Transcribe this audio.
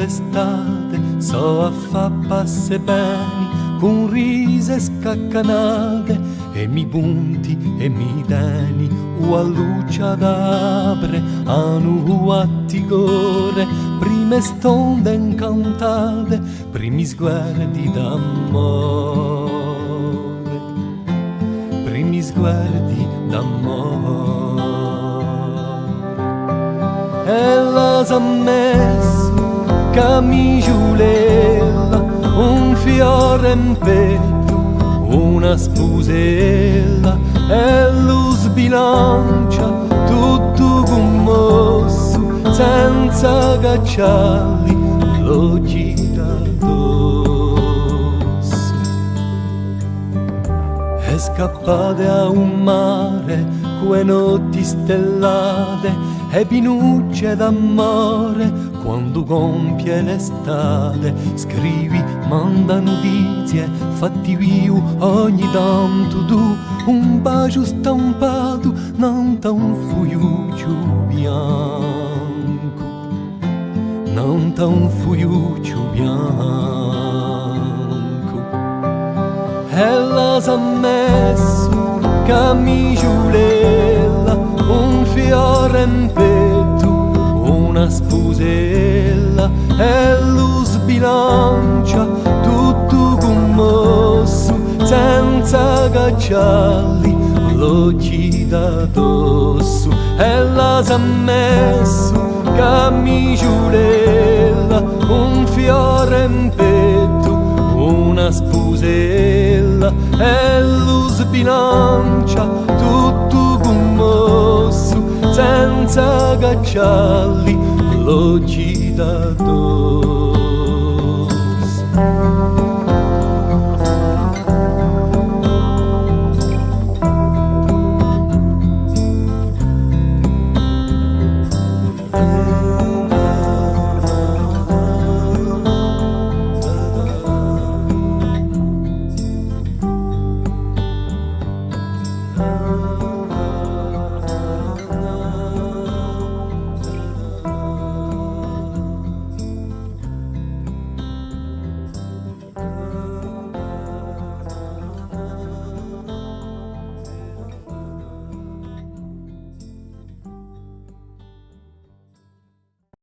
l'estate so a fa passe bene con rise scaccanate e mi punti e mi deni o a luce d'apre a nu a tigore prime stonde incantate primi sguardi d'amore primi sguardi d'amore e la s'ha messo camiciulella un fiore in petto una spusella e lo sbilancia tutto commosso senza cacciarli lo gira addosso e scappate a un mare quelle notti stellate e pinucce d'amore quando compie l'estate scrivi, manda notizie fatti viu ogni tanto tu un bacio stampato non da un fogliuccio bianco non da un fogliuccio bianco e la s'ha messo camiciulella un fiore in petto una spusella e lo sbilancia tutto commosso senza cacciarli lo gira addosso e la s'ha messo camiciulella un fiore in petto una spusella e lo sbilancia tutto commosso senza cacciarli lo gira addosso